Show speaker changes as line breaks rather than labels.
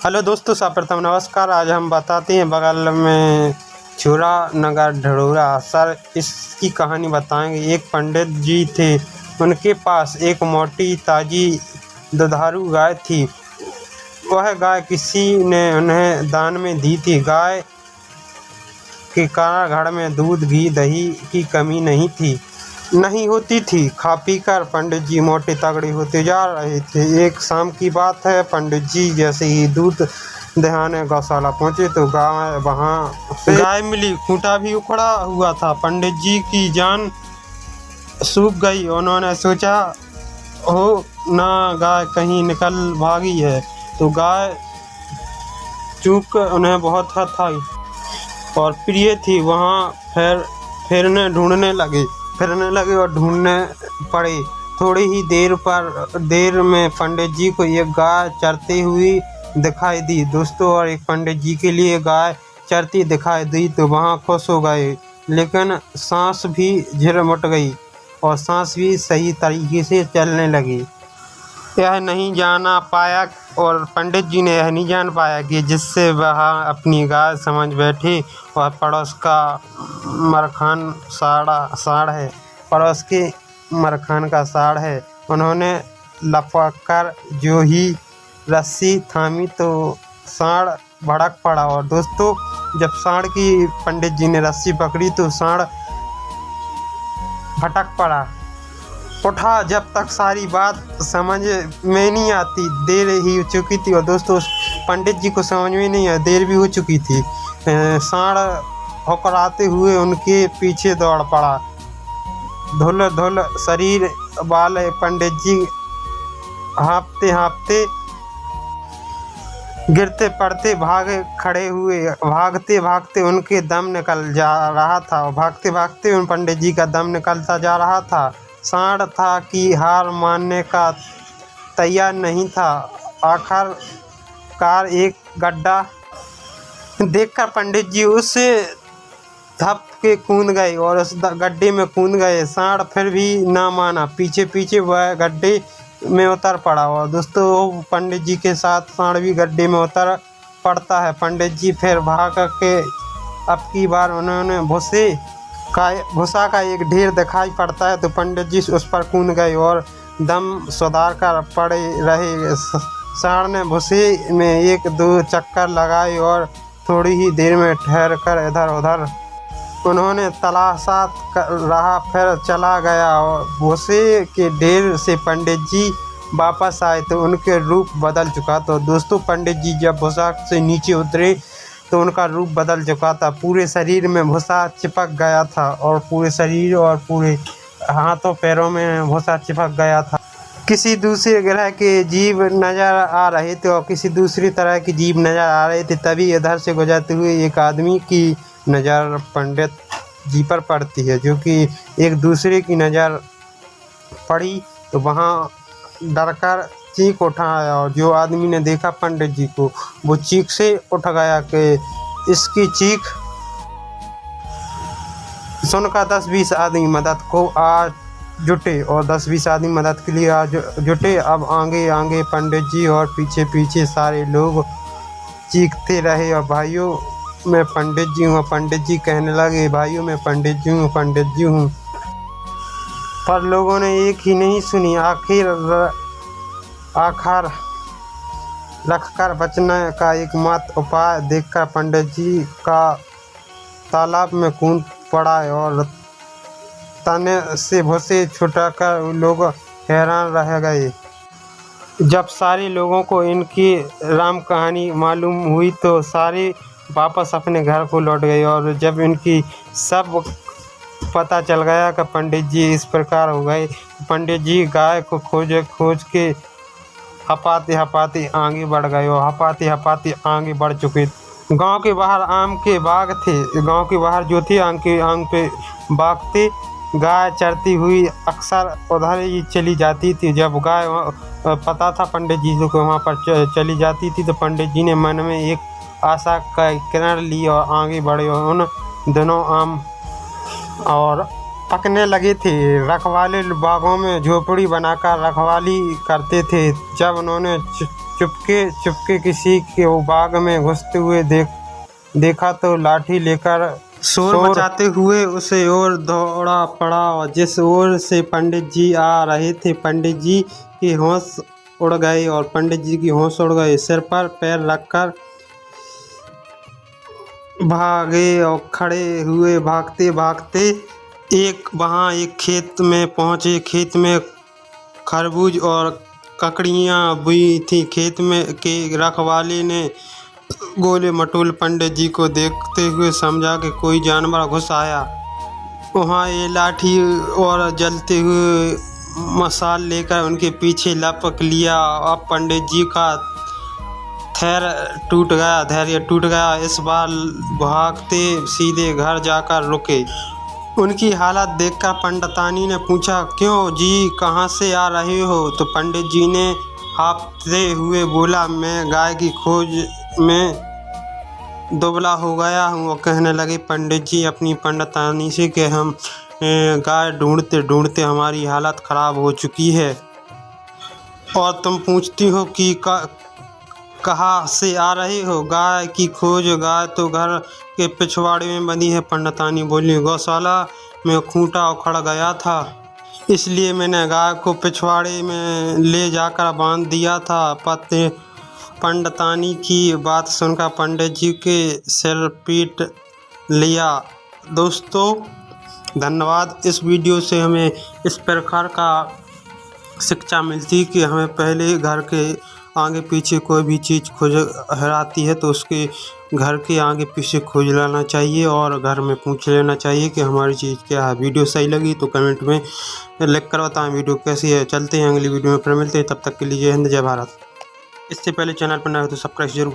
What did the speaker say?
Hello दोस्तों, सर्वप्रथम नमस्कार। आज हम बताते हैं बगल में छुरा नगर ढढोरा सर इसकी कहानी बताएंगे। एक पंडित जी थे, उनके पास एक मोटी ताजी दुधारू गाय थी। वह गाय किसी ने उन्हें दान में दी थी। गाय के कारण घर में दूध घी दही की कमी नहीं होती थी। खा पी कर पंडित जी मोटे तगड़े होते जा रहे थे। एक शाम की बात है, पंडित जी जैसे ही दूध दहाने गौशाला पहुंचे तो गाय मिली। खूंटा भी उखड़ा हुआ था। पंडित जी की जान सूख गई। उन्होंने सोचा हो ना गाय कहीं निकल भागी है। तो गाय चूक उन्हें बहुत था और प्रिय थी। वहाँ ढूंढने लगे और ढूंढने पड़े। थोड़ी ही देर में पंडित जी को एक गाय चरती हुई दिखाई दी। दोस्तों, और एक पंडित जी के लिए गाय चरती दिखाई दी तो वहाँ खुश हो गए, लेकिन सांस भी झिरमुट गई और सांस भी सही तरीके से चलने लगी। यह नहीं जाना पाया और पंडित जी ने यह नहीं जान पाया कि जिससे वह अपनी गाय समझ बैठे वह पड़ोस का मरखान साड़ है। उन्होंने लपककर जो ही रस्सी थामी तो साड़ भड़क पड़ा। और दोस्तों, जब साड़ की पंडित जी ने रस्सी पकड़ी तो साड़ भटक पड़ा उठा। जब तक सारी बात समझ में नहीं आती, देर ही हो चुकी थी। और दोस्तों, पंडित जी को समझ में नहीं आया, देर भी हो चुकी थी। साड़ होकराते हुए उनके पीछे दौड़ पड़ा। धुल शरीर वाले पंडित जी हाँफते गिरते पड़ते भागते उनके दम निकल जा रहा था। भागते भागते उन पंडित जी का दम निकलता जा रहा था। साड़ था कि हार मानने का तैयार नहीं था। आखिरकार एक गड्ढा देखकर पंडित जी उस धप के कूद गए और उस गड्ढे में कूद गए। साड़ फिर भी ना माना, पीछे वह गड्ढे में उतर पड़ा। और दोस्तों, पंडित जी के साथ साड़ भी गड्ढे में उतर पड़ता है। पंडित जी फिर भाग के अब की बार उन्होंने भूसा का एक ढेर दिखाई पड़ता है तो पंडित जी उस पर कूद गए और दम सुधार कर पड़े रहे। साड़ ने भूसे में एक दो चक्कर लगाए और थोड़ी ही देर में ठहर कर इधर उधर उन्होंने तलाशा रहा, फिर चला गया। और भूसे के ढेर से पंडित जी वापस आए तो उनके रूप बदल चुका। तो दोस्तों, पंडित जी जब भूसा से नीचे उतरे तो उनका रूप बदल चुका था। पूरे शरीर में भूसा चिपक गया था और पूरे शरीर और पूरे हाथों पैरों में भूसा चिपक गया था। किसी दूसरे ग्रह के जीव नज़र आ रहे थे और किसी दूसरी तरह के जीव नज़र आ रहे थे। तभी इधर से गुजरते हुए एक आदमी की नज़र पंडित जी पर पड़ती है, जो कि एक दूसरे की नज़र पड़ी तो वहाँ डरकर चीख उठाया। और जो आदमी ने देखा पंडित जी को, वो चीख से उठ गया कि इसकी चीख सुनकर 10-20 आदमी मदद को आ जुटे और 10-20 आदमी मदद के लिए आ जुटे। अब आगे पंडित जी और पीछे सारे लोग चीखते रहे और भाइयों मैं पंडित जी हूँ। पंडित जी कहने लगे, भाइयों मैं पंडित जी हूँ। पर लोगों ने एक ही नहीं सुनी। आखिर रखकर बचने का एकमात्र उपाय देखकर पंडित जी का तालाब में कूद पड़ा और तने से भूसे छुटाकर लोग हैरान रह गए। जब सारे लोगों को इनकी राम कहानी मालूम हुई तो सारे वापस अपने घर को लौट गए। और जब इनकी सब पता चल गया कि पंडित जी इस प्रकार हो गए, पंडित जी गाय को खोज के हपाते आगे बढ़ गए और हपाते आगे बढ़ चुके। गांव के बाहर आम के बाग थे। गांव के बाहर जो थे आम पे बाग थे। गाय चरती हुई अक्सर उधर ही चली जाती थी। जब गाय पता था पंडित जी को वहाँ पर चली जाती थी तो पंडित जी ने मन में एक आशा का किरण ली और आगे बढ़े। उन दोनों आम और पकने लगे थे। रखवाले बागों में झोपड़ी बनाकर रखवाली करते थे। जब उन्होंने चुपके चुपके किसी के बाग में घुसते हुए देखा तो लाठी लेकर शोर मचाते हुए उसे ओर दौड़ा पड़ा। जिस ओर से पंडित जी आ रहे थे, पंडित जी के होश उड़ गए। सिर पर पैर रखकर भागे और खड़े हुए भागते भागते एक खेत में पहुँचे। खेत में खरबूज और ककड़ियाँ बुई थी। खेत में के रखवाले ने गोले मटोल पंडित जी को देखते हुए समझा कि कोई जानवर घुस आया। वहाँ ये लाठी और जलते हुए मसाल लेकर उनके पीछे लपक लिया। अब पंडित जी का धैर्य टूट गया। इस बार भागते सीधे घर जाकर रुके। उनकी हालत देखकर पंडितानी ने पूछा, क्यों जी, कहाँ से आ रहे हो? तो पंडित जी ने हाँफते हुए बोला, मैं गाय की खोज में दुबला हो गया हूँ। और कहने लगे पंडित जी अपनी पंडितानी से कि हम गाय ढूंढते ढूंढते हमारी हालत ख़राब हो चुकी है और तुम पूछती हो कि कहाँ से आ रहे हो? गाय की खोज? गाय तो घर के पिछवाड़े में बंधी है। पंडितानी बोली, गौशाला में खूंटा उखड़ गया था, इसलिए मैंने गाय को पिछवाड़े में ले जाकर बांध दिया था। पंडितानी की बात सुनकर पंडित जी के सिर पीट लिया। दोस्तों धन्यवाद। इस वीडियो से हमें इस प्रकार का शिक्षा मिलती कि हमें पहले घर के आगे पीछे कोई भी चीज़ खोज हराती है तो उसके घर के आगे पीछे खोज लेना चाहिए और घर में पूछ लेना चाहिए कि हमारी चीज़ क्या है। वीडियो सही लगी तो कमेंट में लिख कर बताएं वीडियो कैसी है। चलते हैं अगली वीडियो में, फिर मिलते हैं। तब तक के लिए जय हिंद, जय भारत। इससे पहले चैनल पर नए हो तो सब्सक्राइब जरूर करें।